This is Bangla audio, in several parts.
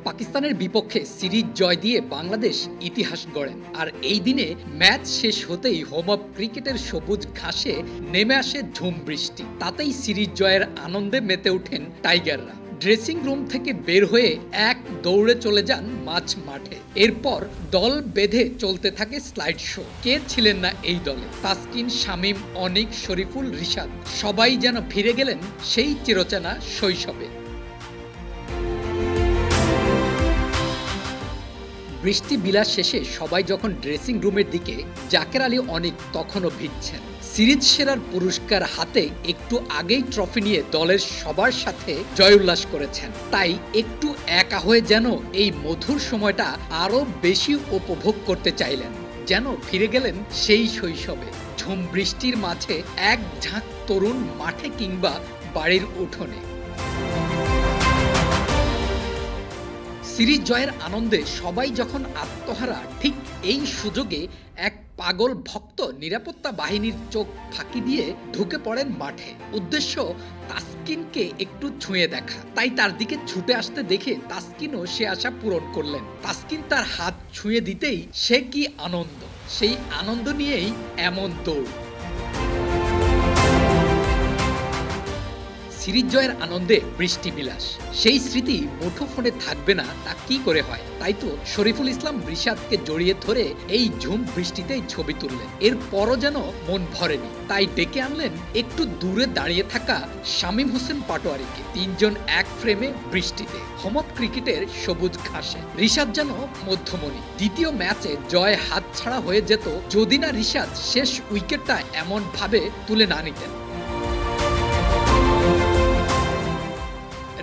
পাকিস্তানের বিপক্ষে সিরিজ জয় দিয়ে বাংলাদেশ ইতিহাস গড়েন। আর এই দিনে ম্যাচ শেষ হতেই হোম অফ ক্রিকেটের সবুজ ঘাসে নেমে আসে ঝুম বৃষ্টি। তাতেই সিরিজ জয়ের আনন্দে মেতে ওঠেন টাইগাররা। ড্রেসিং রুম থেকে বের হয়ে এক দৌড়ে চলে যান মাঝ মাঠে। এরপর দল বেঁধে চলতে থাকে স্লাইড শো। কে ছিলেন না এই দলে? তাসকিন, শামীম, অনিক, শরীফুল, রিশাদ সবাই যেন ফিরে গেলেন সেই চিরচেনা শৈশবে। বৃষ্টি বিলাস শেষে সবাই যখন ড্রেসিং রুমের দিকে, জাকের আলী অনিক তখনও ভিজছেন। সিরিজ সেরার পুরস্কার হাতে একটু আগেই ট্রফি নিয়ে দলের সবার সাথে জয় উল্লাস করেছেন। তাই একটু একা হয়ে যেন এই মধুর সময়টা আরো বেশি উপভোগ করতে চাইলেন। যেন ফিরে গেলেন সেই শৈশবে। ঝুম বৃষ্টির মাঝে এক ঝাঁক তরুণ মাঠে কিংবা বাড়ির উঠোনে। সিরিজ জয়ের আনন্দে সবাই যখন আত্মহারা, ঠিক এই সুযোগে এক পাগল ভক্ত নিরাপত্তা বাহিনীর চোখ ফাঁকি দিয়ে ঢুকে পড়েন মাঠে। উদ্দেশ্য তাসকিনকে একটু ছুঁয়ে দেখা। তাই তার দিকে ছুটে আসতে দেখে তাসকিনও সে আশা পূরণ করলেন। তাসকিন তার হাত ছুঁয়ে দিতেই সে কি আনন্দ! সেই আনন্দ নিয়েই এমন দৌড়। সিরিজ জয়ের আনন্দে বৃষ্টি বিলাস, সেই স্মৃতি মুঠোফোনে থাকবে না তা কি করে হয়? তাই তো শরীফুল ইসলাম রিশাদকে জড়িয়ে ধরে এই ঝুম বৃষ্টিতেই ছবি তুললেন। এরপরও যেন মন ভরেনি, তাই ডেকে আনলেন একটু দূরে দাঁড়িয়ে থাকা শামীম হোসেন পাটোয়ারিকে। তিনজন এক ফ্রেমে বৃষ্টিতে, হোম অফ ক্রিকেটের সবুজ ঘাসে। রিশাদ যেন মধ্যমণি। দ্বিতীয় ম্যাচে জয় হাতছাড়া হয়ে যেত যদি না রিশাদ শেষ উইকেটটা এমন ভাবে তুলে না নিতেন।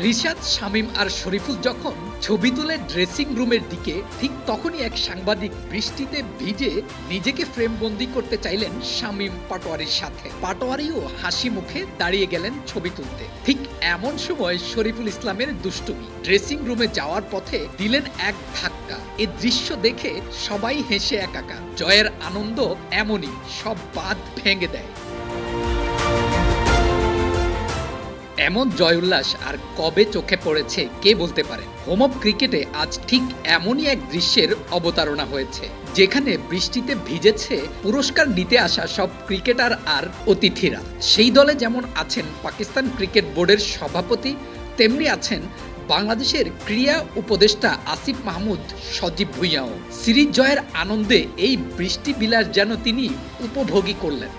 রিশাদ, শামীম আর শরীফুল যখন ছবি তুলে ড্রেসিং রুমের দিকে, ঠিক তখনই এক সাংবাদিক বৃষ্টিতে ভিজে নিজেকে ফ্রেমবন্দি করতে চাইলেন শামীম পাটোয়ারির সাথে। পাটোয়ারিও হাসি মুখে দাঁড়িয়ে গেলেন ছবি তুলতে। ঠিক এমন সময় শরীফুল ইসলামের দুষ্টুমি। ড্রেসিং রুমে যাওয়ার পথে দিলেন এক ধাক্কা। এ দৃশ্য দেখে সবাই হেসে একাকার। জয়ের আনন্দ এমনই, সব বাঁধ ভেঙে দেয়। এমন জয় উল্লাস আর কবে চোখে পড়েছে কে বলতে পারেন? হোম অফ ক্রিকেটে আজ ঠিক এমনই এক দৃশ্যের অবতারণা হয়েছে, যেখানে বৃষ্টিতে ভিজেছে পুরস্কার নিতে আসা সব ক্রিকেটার আর অতিথিরা। সেই দলে যেমন আছেন পাকিস্তান ক্রিকেট বোর্ডের সভাপতি, তেমনি আছেন বাংলাদেশের ক্রীড়া উপদেষ্টা আসিফ মাহমুদ সজীব ভুঁইয়াও। সিরিজ জয়ের আনন্দে এই বৃষ্টি বিলাস যেন তিনি উপভোগী করলেন।